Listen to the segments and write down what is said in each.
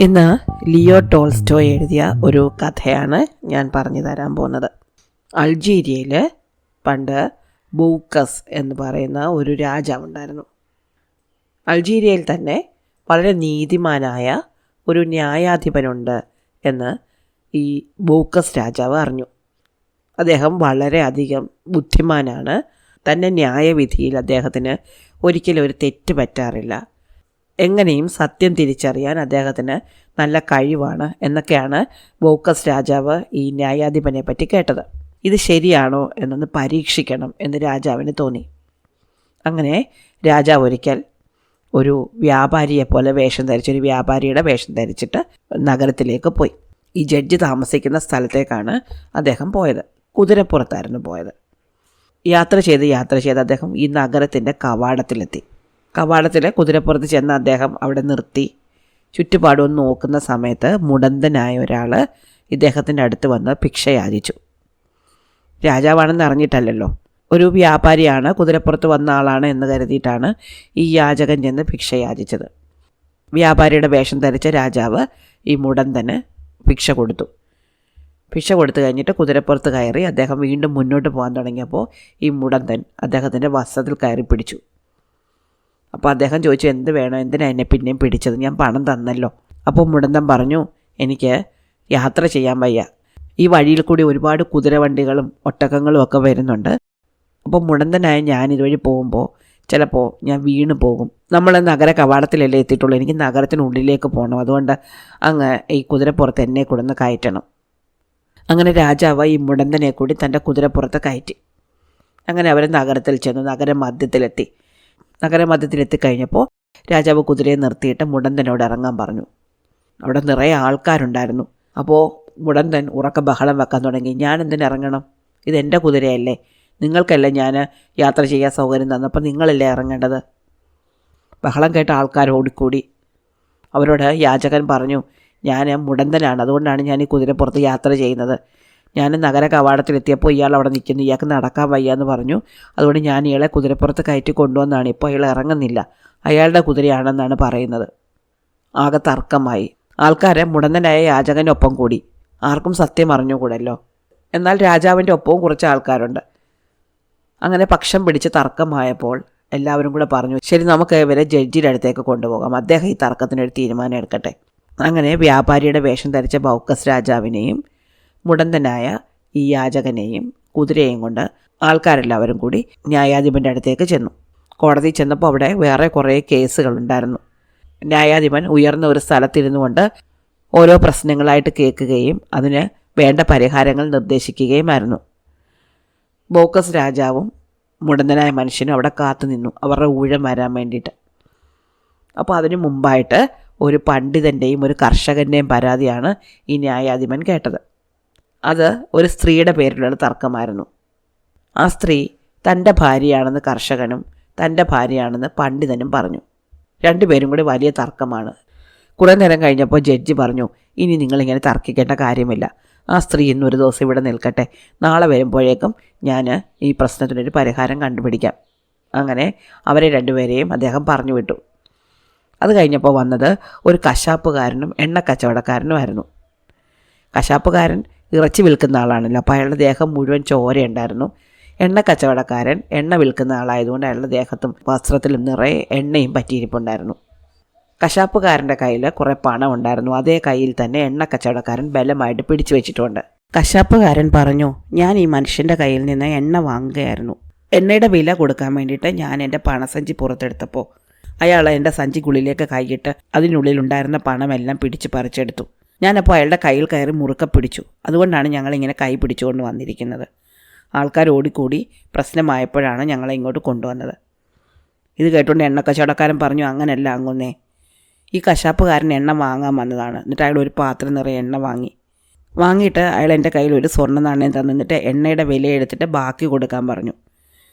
ഇന്ന് Leo Tolstoy എഴുതിയ ഒരു കഥയാണ് ഞാൻ പറഞ്ഞു തരാൻ പോകുന്നത്. അൾജീരിയയിൽ പണ്ട് ബൂക്കസ് എന്ന് പറയുന്ന ഒരു രാജാവുണ്ടായിരുന്നു. അൾജീരിയയിൽ തന്നെ വളരെ നീതിമാനായ ഒരു ന്യായാധിപനുണ്ട് എന്ന് ഈ ബൂക്കസ് രാജാവ് അറിഞ്ഞു. അദ്ദേഹം വളരെയധികം ബുദ്ധിമാനാണ്. തൻ്റെ ന്യായവിധിയിൽ അദ്ദേഹത്തിന് ഒരിക്കലും ഒരു തെറ്റ് പറ്റാറില്ല. എങ്ങനെയും സത്യം തിരിച്ചറിയാൻ അദ്ദേഹത്തിന് നല്ല കഴിവാണ് എന്നൊക്കെയാണ് ബൂക്കസ് രാജാവ് ഈ ന്യായാധിപനെ പറ്റി കേട്ടത്. ഇത് ശരിയാണോ എന്നൊന്ന് പരീക്ഷിക്കണം എന്ന് രാജാവിന് തോന്നി. അങ്ങനെ രാജാവ് ഒരിക്കൽ ഒരു വ്യാപാരിയെ പോലെ ഒരു വ്യാപാരിയുടെ വേഷം ധരിച്ചിട്ട് നഗരത്തിലേക്ക് പോയി. ഈ ജഡ്ജി താമസിക്കുന്ന സ്ഥലത്തേക്കാണ് അദ്ദേഹം പോയത്. കുതിരപ്പുറത്തായിരുന്നു പോയത്. യാത്ര ചെയ്ത് അദ്ദേഹം ഈ നഗരത്തിൻ്റെ കവാടത്തിലെത്തി. കവാടത്തിൽ കുതിരപ്പുറത്ത് ചെന്ന് അദ്ദേഹം അവിടെ നിർത്തി ചുറ്റുപാടും നോക്കുന്ന സമയത്ത് മുടന്തനായ ഒരാൾ ഇദ്ദേഹത്തിൻ്റെ അടുത്ത് വന്ന് ഭിക്ഷ യാചിച്ചു. രാജാവാണെന്ന് അറിഞ്ഞിട്ടല്ലല്ലോ, ഒരു വ്യാപാരിയാണ്, കുതിരപ്പുറത്ത് വന്ന ആളാണ് എന്ന് കരുതിയിട്ടാണ് ഈ യാചകൻ ചെന്ന് ഭിക്ഷ യാചിച്ചത്. വ്യാപാരിയുടെ വേഷം ധരിച്ച രാജാവ് ഈ മുടന്തന് ഭിക്ഷ കൊടുത്തു. ഭിക്ഷ കൊടുത്തു കഴിഞ്ഞിട്ട് കുതിരപ്പുറത്ത് കയറി അദ്ദേഹം വീണ്ടും മുന്നോട്ട് പോകാൻ തുടങ്ങിയപ്പോൾ ഈ മുടന്തൻ അദ്ദേഹത്തിൻ്റെ വസ്ത്രത്തിൽ കയറി പിടിച്ചു. അപ്പോൾ അദ്ദേഹം ചോദിച്ചു, എന്ത് വേണം, എന്തിനാണ് എന്നെ പിന്നെയും പിടിച്ചത്? ഞാൻ പണം തന്നല്ലോ. അപ്പോൾ മുടന്തൻ പറഞ്ഞു, എനിക്ക് യാത്ര ചെയ്യാൻ വയ്യ, ഈ വഴിയിൽ കൂടി ഒരുപാട് കുതിരവണ്ടികളും ഒട്ടകങ്ങളും ഒക്കെ വരുന്നുണ്ട്. അപ്പോൾ മുടന്തനായ ഞാൻ ഇതുവഴി പോകുമ്പോൾ ചിലപ്പോൾ ഞാൻ വീണ് പോകും. നമ്മൾ നഗര കവാടത്തിലല്ലേ എത്തിയിട്ടുള്ളൂ, എനിക്ക് നഗരത്തിനുള്ളിലേക്ക് പോകണം, അതുകൊണ്ട് അങ്ങ് ഈ കുതിരപ്പുറത്ത് എന്നെ കൊടുന്ന് കയറ്റണം. അങ്ങനെ രാജാവ് ഈ മുടന്തനെ കൂടി തൻ്റെ കുതിരപ്പുറത്ത് കയറ്റി. അങ്ങനെ അവർ നഗരത്തിൽ ചെന്നു. നഗരമധ്യത്തിലെത്തിക്കഴിഞ്ഞപ്പോൾ രാജാവ് കുതിരയെ നിർത്തിയിട്ട് മുടന്തനോട് ഇറങ്ങാൻ പറഞ്ഞു. അവിടെ നിറയെ ആൾക്കാരുണ്ടായിരുന്നു. അപ്പോൾ മുടന്തൻ ഉറക്ക ബഹളം വെക്കാൻ തുടങ്ങി. ഞാൻ എന്തിന് ഇറങ്ങണം? ഇതെൻ്റെ കുതിരയല്ലേ, നിങ്ങൾക്കല്ലേ ഞാൻ യാത്ര ചെയ്യാൻ സൗകര്യം തന്നപ്പോൾ നിങ്ങളല്ലേ ഇറങ്ങേണ്ടത്? ബഹളം കേട്ട ആൾക്കാർ ഓടിക്കൂടി. അവരോട് യാചകൻ പറഞ്ഞു, ഞാൻ മുടന്തനാണ്, അതുകൊണ്ടാണ് ഞാൻ ഈ കുതിരപ്പുറത്ത് യാത്ര ചെയ്യുന്നത്. ഞാൻ നഗര കവാടത്തിലെത്തിയപ്പോൾ ഇയാൾ അവിടെ നിൽക്കുന്നു, ഇയാൾക്ക് നടക്കാൻ വയ്യ എന്ന് പറഞ്ഞു. അതുകൊണ്ട് ഞാൻ ഇയാളെ കുതിരപ്പുറത്ത് കയറ്റി കൊണ്ടുവന്നാണ്. ഇപ്പോൾ അയാൾ ഇറങ്ങുന്നില്ല, അയാളുടെ കുതിരയാണെന്നാണ് പറയുന്നത്. ആകെ തർക്കമായി. ആൾക്കാരെ മുടന്തനായ യാചകനൊപ്പം കൂടി. ആർക്കും സത്യം അറിഞ്ഞുകൂടല്ലോ. എന്നാൽ രാജാവിൻ്റെ ഒപ്പവും കുറച്ച് ആൾക്കാരുണ്ട്. അങ്ങനെ പക്ഷം പിടിച്ച് തർക്കമായപ്പോൾ എല്ലാവരും കൂടെ പറഞ്ഞു, ശരി, നമുക്ക് ഇവരെ ജഡ്ജിയുടെ അടുത്തേക്ക് കൊണ്ടുപോകാം, അദ്ദേഹം ഈ തർക്കത്തിനൊരു തീരുമാനം എടുക്കട്ടെ. അങ്ങനെ വ്യാപാരിയുടെ വേഷം ധരിച്ച ബൗക്കസ് രാജാവിനെയും മുടന്തനായ ഈ യാചകനെയും കുതിരയെയും കൊണ്ട് ആൾക്കാരെല്ലാവരും കൂടി ന്യായാധിപൻ്റെ അടുത്തേക്ക് ചെന്നു. കോടതി ചെന്നപ്പോൾ അവിടെ വേറെ കുറേ കേസുകളുണ്ടായിരുന്നു. ന്യായാധിപൻ ഉയർന്ന ഒരു സ്ഥലത്തിരുന്നു കൊണ്ട് ഓരോ പ്രശ്നങ്ങളായിട്ട് കേൾക്കുകയും അതിന് വേണ്ട പരിഹാരങ്ങൾ നിർദ്ദേശിക്കുകയുമായിരുന്നു. ബൗക്കസ് രാജാവും മുടന്തനായ മനുഷ്യനും അവിടെ കാത്തു നിന്നു, അവരുടെ ഊഴം വരാൻ വേണ്ടിയിട്ട്. അപ്പോൾ അതിനു മുമ്പായിട്ട് ഒരു പണ്ഡിതൻ്റെയും ഒരു കർഷകൻ്റെയും പരാതിയാണ് ഈ ന്യായാധിപൻ കേട്ടത്. അത് ഒരു സ്ത്രീയുടെ പേരിലുള്ള തർക്കമായിരുന്നു. ആ സ്ത്രീ തൻ്റെ ഭാര്യയാണെന്ന് കർഷകനും തൻ്റെ ഭാര്യയാണെന്ന് പണ്ഡിതനും പറഞ്ഞു. രണ്ടുപേരും കൂടി വലിയ തർക്കമാണ്. കുറേ നേരം കഴിഞ്ഞപ്പോൾ ജഡ്ജി പറഞ്ഞു, ഇനി നിങ്ങളിങ്ങനെ തർക്കിക്കേണ്ട കാര്യമില്ല, ആ സ്ത്രീ ഇന്നൊരു ദിവസം ഇവിടെ നിൽക്കട്ടെ, നാളെ വരുമ്പോഴേക്കും ഞാൻ ഈ പ്രശ്നത്തിനൊരു പരിഹാരം കണ്ടുപിടിക്കാം. അങ്ങനെ അവരെ രണ്ടുപേരെയും അദ്ദേഹം പറഞ്ഞു വിട്ടു. അത് കഴിഞ്ഞപ്പോൾ വന്നത് ഒരു കശാപ്പുകാരനും എണ്ണക്കച്ചവടക്കാരനുമായിരുന്നു. കശാപ്പുകാരൻ ഇറച്ചി വിൽക്കുന്ന ആളാണല്ലോ, അപ്പോൾ അയാളുടെ ദേഹം മുഴുവൻ ചോരയുണ്ടായിരുന്നു. എണ്ണക്കച്ചവടക്കാരൻ എണ്ണ വിൽക്കുന്ന ആളായതുകൊണ്ട് അയാളുടെ ദേഹത്തും വസ്ത്രത്തിലും നിറയെ എണ്ണയും പറ്റിയിരിപ്പുണ്ടായിരുന്നു. കശാപ്പുകാരൻ്റെ കയ്യിൽ കുറേ പണം ഉണ്ടായിരുന്നു. അതേ കയ്യിൽ തന്നെ എണ്ണക്കച്ചവടക്കാരൻ ബലമായിട്ട് പിടിച്ചു വെച്ചിട്ടുണ്ട്. കശാപ്പുകാരൻ പറഞ്ഞു, ഞാൻ ഈ മനുഷ്യൻ്റെ കയ്യിൽ നിന്ന് എണ്ണ വാങ്ങുകയായിരുന്നു. എണ്ണയുടെ വില കൊടുക്കാൻ വേണ്ടിയിട്ട് ഞാൻ എൻ്റെ പണസഞ്ചി പുറത്തെടുത്തപ്പോൾ അയാൾ എൻ്റെ സഞ്ചിക്കുള്ളിലേക്ക് കൈയിട്ട് അതിനുള്ളിലുണ്ടായിരുന്ന പണമെല്ലാം പിടിച്ച് പറിച്ചെടുത്തു. ഞാനപ്പോൾ അയാളുടെ കയ്യിൽ കയറി മുറുക്കെ പിടിച്ചു. അതുകൊണ്ടാണ് ഞങ്ങളിങ്ങനെ കൈ പിടിച്ചുകൊണ്ട് വന്നിരിക്കുന്നത്. ആൾക്കാർ ഓടിക്കൂടി പ്രശ്നമായപ്പോഴാണ് ഞങ്ങളെ ഇങ്ങോട്ട് കൊണ്ടുവന്നത്. ഇത് കേട്ടുകൊണ്ട് എണ്ണക്കച്ചവടക്കാരൻ പറഞ്ഞു, അങ്ങനെയല്ല അങ്ങുന്നേ, ഈ കശാപ്പുകാരൻ എണ്ണ വാങ്ങാൻ വന്നതാണ്. എന്നിട്ട് അയാൾ ഒരു പാത്രം നിറയെ എണ്ണ വാങ്ങിയിട്ട് അയാൾ എൻ്റെ കയ്യിൽ ഒരു സ്വർണ്ണ നാണയം തന്നിട്ട് എണ്ണയുടെ വില എടുത്തിട്ട് ബാക്കി കൊടുക്കാൻ പറഞ്ഞു.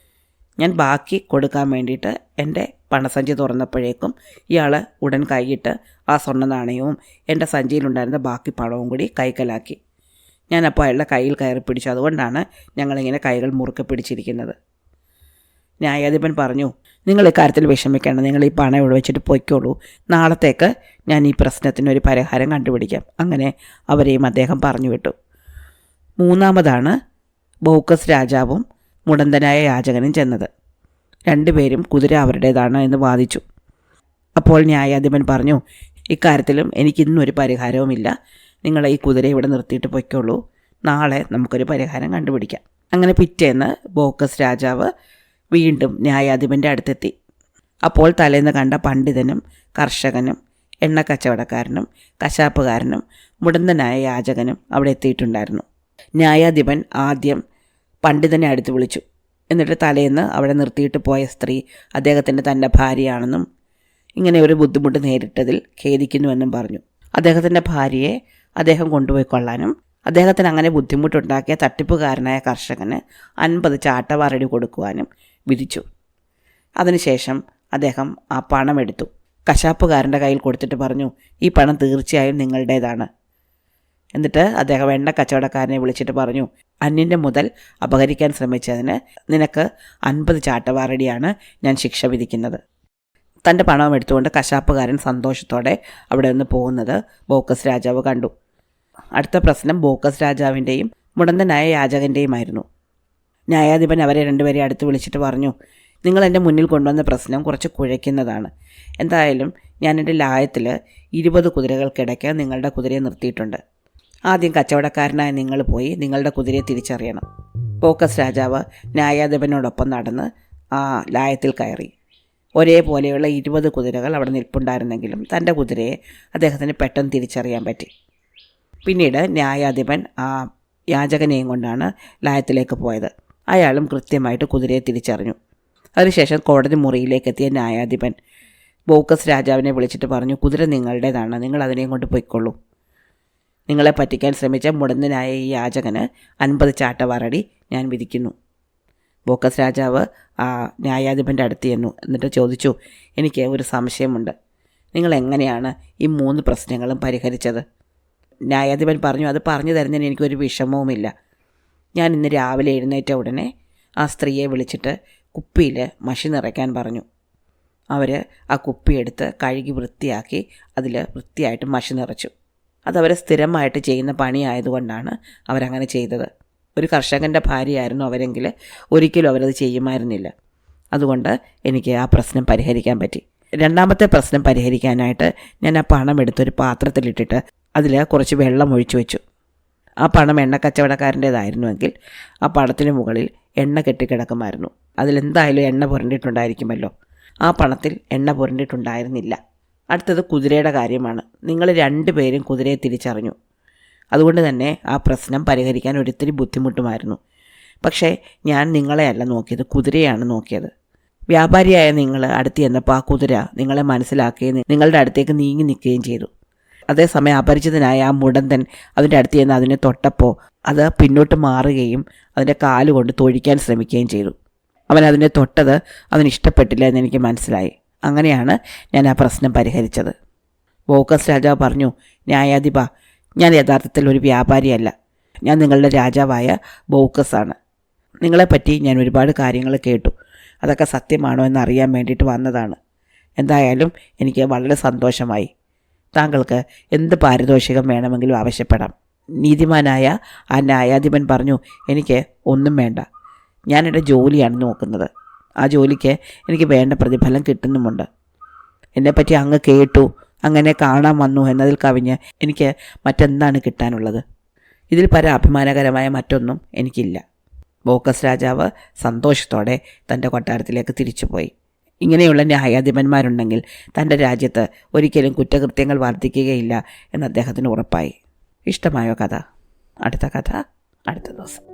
ഞാൻ ബാക്കി കൊടുക്കാൻ വേണ്ടിയിട്ട് എൻ്റെ പണസഞ്ചി തുറന്നപ്പോഴേക്കും ഇയാൾ ഉടൻ കൈയിട്ട് ആ സ്വർണ്ണ നാണയവും എൻ്റെ സഞ്ചിയിലുണ്ടായിരുന്ന ബാക്കി പണവും കൂടി കൈക്കലാക്കി. ഞാനപ്പോൾ അയാളുടെ കയ്യിൽ കയറി പിടിച്ചു. അതുകൊണ്ടാണ് ഞങ്ങളിങ്ങനെ കൈകൾ മുറുക്കെ പിടിച്ചിരിക്കുന്നത്. ന്യായാധിപൻ പറഞ്ഞു, നിങ്ങൾ ഇക്കാര്യത്തിൽ വിഷമിക്കേണ്ട, നിങ്ങൾ ഈ പണം ഇവിടെ വെച്ചിട്ട് പൊയ്ക്കോളൂ, നാളത്തേക്ക് ഞാൻ ഈ പ്രശ്നത്തിനൊരു പരിഹാരം കണ്ടുപിടിക്കാം. അങ്ങനെ അവരെയും അദ്ദേഹം പറഞ്ഞു വിട്ടു. മൂന്നാമതാണ് ബൗക്കസ് രാജാവും മുടന്തനായ യാചകനും ചെന്നത്. രണ്ടുപേരും കുതിര അവരുടേതാണ് എന്ന് വാദിച്ചു. അപ്പോൾ ന്യായാധിപൻ പറഞ്ഞു, ഇക്കാര്യത്തിലും എനിക്കിന്നൊരു പരിഹാരവുമില്ല, നിങ്ങൾ ഈ കുതിര ഇവിടെ നിർത്തിയിട്ട് പൊയ്ക്കോളൂ, നാളെ നമുക്കൊരു പരിഹാരം കണ്ടുപിടിക്കാം. അങ്ങനെ പിറ്റേന്ന് ബൗക്കസ് രാജാവ് വീണ്ടും ന്യായാധിപൻ്റെ അടുത്തെത്തി. അപ്പോൾ തലേന്ന് കണ്ട പണ്ഡിതനും കർഷകനും എണ്ണക്കച്ചവടക്കാരനും കശാപ്പുകാരനും മുടന്തനായ യാചകനും അവിടെ എത്തിയിട്ടുണ്ടായിരുന്നു. ന്യായാധിപൻ ആദ്യം പണ്ഡിതനെ അടുത്ത് വിളിച്ചു. എന്നിട്ട് തലേന്ന് അവിടെ നിർത്തിയിട്ട് പോയ സ്ത്രീ അദ്ദേഹത്തിൻ്റെ തൻ്റെ ഭാര്യയാണെന്നും ഇങ്ങനെ ഒരു ബുദ്ധിമുട്ട് നേരിട്ടതിൽ ഖേദിക്കുന്നുവെന്നും പറഞ്ഞു. അദ്ദേഹത്തിൻ്റെ ഭാര്യയെ അദ്ദേഹം കൊണ്ടുപോയി കൊള്ളാനും അദ്ദേഹത്തിന് അങ്ങനെ ബുദ്ധിമുട്ടുണ്ടാക്കിയ തട്ടിപ്പുകാരനായ കർഷകന് 50 ചാട്ടവാറടി കൊടുക്കുവാനും വിധിച്ചു. അതിനുശേഷം അദ്ദേഹം ആ പണം എടുത്തു കശാപ്പുകാരൻ്റെ കയ്യിൽ കൊടുത്തിട്ട് പറഞ്ഞു, ഈ പണം തീർച്ചയായും നിങ്ങളുടേതാണ്. എന്നിട്ട് അദ്ദേഹം എണ്ണ കച്ചവടക്കാരനെ വിളിച്ചിട്ട് പറഞ്ഞു, അന്യൻ്റെ മുതൽ അപഹരിക്കാൻ ശ്രമിച്ചതിന് നിനക്ക് 50 ചാട്ടവാറടിയാണ് ഞാൻ ശിക്ഷ വിധിക്കുന്നത്. തൻ്റെ പണം എടുത്തുകൊണ്ട് കശാപ്പുകാരൻ സന്തോഷത്തോടെ അവിടെ നിന്ന് പോകുന്നത് ബൗക്കസ് രാജാവ് കണ്ടു. അടുത്ത പ്രശ്നം ബൗക്കസ് രാജാവിൻ്റെയും മുടന്തനായ യാചകൻ്റെയുമായിരുന്നു. ന്യായാധിപൻ അവരെ രണ്ടുപേരെ അടുത്ത് വിളിച്ചിട്ട് പറഞ്ഞു, നിങ്ങൾ എൻ്റെ മുന്നിൽ കൊണ്ടുവന്ന പ്രശ്നം കുറച്ച് കുഴയ്ക്കുന്നതാണ്. എന്തായാലും ഞാൻ എൻ്റെ ലായത്തിൽ 20 കുതിരകൾക്കിടയ്ക്ക് നിങ്ങളുടെ കുതിരയെ നിർത്തിയിട്ടുണ്ട്. ആദ്യം കച്ചവടക്കാരനായ നിങ്ങൾ പോയി നിങ്ങളുടെ കുതിരയെ തിരിച്ചറിയണം. ബൗക്കസ് രാജാവ് ന്യായാധിപനോടൊപ്പം നടന്ന് ആ ലായത്തിൽ കയറി. ഒരേപോലെയുള്ള 20 കുതിരകൾ അവിടെ നിൽപ്പുണ്ടായിരുന്നെങ്കിലും തൻ്റെ കുതിരയെ അദ്ദേഹത്തിന് പെട്ടെന്ന് തിരിച്ചറിയാൻ പറ്റി. പിന്നീട് ന്യായാധിപൻ ആ യാചകനെയും കൊണ്ടാണ് ലായത്തിലേക്ക് പോയത്. അയാളും കൃത്യമായിട്ട് കുതിരയെ തിരിച്ചറിഞ്ഞു. അതിനുശേഷം കോടതി മുറിയിലേക്ക് എത്തിയ ന്യായാധിപൻ ബൗക്കസ് രാജാവിനെ വിളിച്ചിട്ട് പറഞ്ഞു, കുതിര നിങ്ങളുടേതാണ്, നിങ്ങൾ അതിനെയും കൊണ്ട് പോയിക്കൊള്ളൂ. നിങ്ങളെ പറ്റിക്കാൻ ശ്രമിച്ച മുടന്തനായ ഈ യാചകന് 50 ചാട്ടവാറടി ഞാൻ വിധിക്കുന്നു. ബൗക്കസ് രാജാവ് ആ ന്യായാധിപൻ്റെ അടുത്ത് ചെന്നു. എന്നിട്ട് ചോദിച്ചു, എനിക്ക് ഒരു സംശയമുണ്ട്, നിങ്ങൾ എങ്ങനെയാണ് ഈ 3 പ്രശ്നങ്ങളും പരിഹരിച്ചത്? ന്യായാധിപൻ പറഞ്ഞു, അത് പറഞ്ഞു തരുന്നതിന് എനിക്കൊരു വിഷമവുമില്ല. ഞാൻ ഇന്ന് രാവിലെ എഴുന്നേറ്റ ഉടനെ ആ സ്ത്രീയെ വിളിച്ചിട്ട് കുപ്പിയിൽ മഷി നിറയ്ക്കാൻ പറഞ്ഞു. അവർ ആ കുപ്പിയെടുത്ത് കഴുകി വൃത്തിയാക്കി അതിൽ വൃത്തിയായിട്ട് മഷി നിറച്ചു. അതവർ സ്ഥിരമായിട്ട് ചെയ്യുന്ന പണിയായതുകൊണ്ടാണ് അവരങ്ങനെ ചെയ്തത്. ഒരു കർഷകൻ്റെ ഭാര്യയായിരുന്നു അവരെങ്കിൽ ഒരിക്കലും അവരത് ചെയ്യുമായിരുന്നില്ല. അതുകൊണ്ട് എനിക്ക് ആ പ്രശ്നം പരിഹരിക്കാൻ പറ്റി. രണ്ടാമത്തെ പ്രശ്നം പരിഹരിക്കാനായിട്ട് ഞാൻ ആ പണം എടുത്തൊരു പാത്രത്തിലിട്ടിട്ട് അതിൽ കുറച്ച് വെള്ളം ഒഴിച്ചു വെച്ചു. ആ പണം എണ്ണ കച്ചവടക്കാരൻ്റേതായിരുന്നുവെങ്കിൽ ആ പണത്തിന് മുകളിൽ എണ്ണ കെട്ടിക്കിടക്കുമായിരുന്നു. അതിലെന്തായാലും എണ്ണ പുരണ്ടിട്ടുണ്ടായിരിക്കുമല്ലോ. ആ പണത്തിൽ എണ്ണ പുരണ്ടിട്ടുണ്ടായിരുന്നില്ല. അടുത്തത് കുതിരയുടെ കാര്യമാണ്. നിങ്ങൾ 2 പേരും കുതിരയെ തിരിച്ചറിഞ്ഞു. അതുകൊണ്ട് തന്നെ ആ പ്രശ്നം പരിഹരിക്കാൻ ഒരിത്തിരി ബുദ്ധിമുട്ടുമായിരുന്നു. പക്ഷേ ഞാൻ നിങ്ങളെയല്ല നോക്കിയത്, കുതിരയാണ് നോക്കിയത്. വ്യാപാരിയായ നിങ്ങൾ അടുത്ത് ചെന്നപ്പോൾ ആ കുതിര നിങ്ങളെ മനസ്സിലാക്കുകയും നിങ്ങളുടെ അടുത്തേക്ക് നീങ്ങി നിൽക്കുകയും ചെയ്തു. അതേസമയം അപരിചിതനായ ആ മുടന്തൻ അതിൻ്റെ അടുത്ത് ചെന്ന് അതിനെ തൊട്ടപ്പോൾ അത് പിന്നോട്ട് മാറുകയും അതിൻ്റെ കാലുകൊണ്ട് തൊഴിക്കാൻ ശ്രമിക്കുകയും ചെയ്തു. അവൻ അതിനെ തൊട്ടത് അവന് ഇഷ്ടപ്പെട്ടില്ല എന്നെനിക്ക് മനസ്സിലായി. അങ്ങനെയാണ് ഞാൻ ആ പ്രശ്നം പരിഹരിച്ചത്. ബൗക്കസ് രാജാവ് പറഞ്ഞു, ന്യായാധിപ, ഞാൻ യഥാർത്ഥത്തിൽ ഒരു വ്യാപാരിയല്ല. ഞാൻ നിങ്ങളുടെ രാജാവായ ബൗക്കസ് ആണ്. നിങ്ങളെപ്പറ്റി ഞാൻ ഒരുപാട് കാര്യങ്ങൾ കേട്ടു. അതൊക്കെ സത്യമാണോ എന്നറിയാൻ വേണ്ടിയിട്ട് വന്നതാണ്. എന്തായാലും എനിക്ക് വളരെ സന്തോഷമായി. താങ്കൾക്ക് എന്ത് പാരിതോഷികം വേണമെങ്കിലും ആവശ്യപ്പെടാം. നീതിമാനായ ആ ന്യായാധിപൻ പറഞ്ഞു, എനിക്ക് ഒന്നും വേണ്ട. ഞാൻ എൻ്റെ ജോലിയാണ് നോക്കുന്നത്. ആ ജോലിക്ക് എനിക്ക് വേണ്ട പ്രതിഫലം കിട്ടുന്നുമുണ്ട്. എന്നെപ്പറ്റി അങ്ങ് കേട്ടു, അങ്ങനെ കാണാൻ വന്നു എന്നതിൽ കവിഞ്ഞ് എനിക്ക് മറ്റെന്താണ് കിട്ടാനുള്ളത്? ഇതിൽ അഭിമാനകരമായ മറ്റൊന്നും എനിക്കില്ല. ബൗക്കസ് രാജാവ് സന്തോഷത്തോടെ തൻ്റെ കൊട്ടാരത്തിലേക്ക് തിരിച്ചുപോയി. ഇങ്ങനെയുള്ള ന്യായാധിപന്മാരുണ്ടെങ്കിൽ തൻ്റെ രാജ്യത്ത് ഒരിക്കലും കുറ്റകൃത്യങ്ങൾ വർദ്ധിക്കുകയില്ല എന്ന് അദ്ദേഹത്തിന് ഉറപ്പായി. ഇഷ്ടമായോ കഥ? അടുത്ത കഥ അടുത്ത ദിവസം.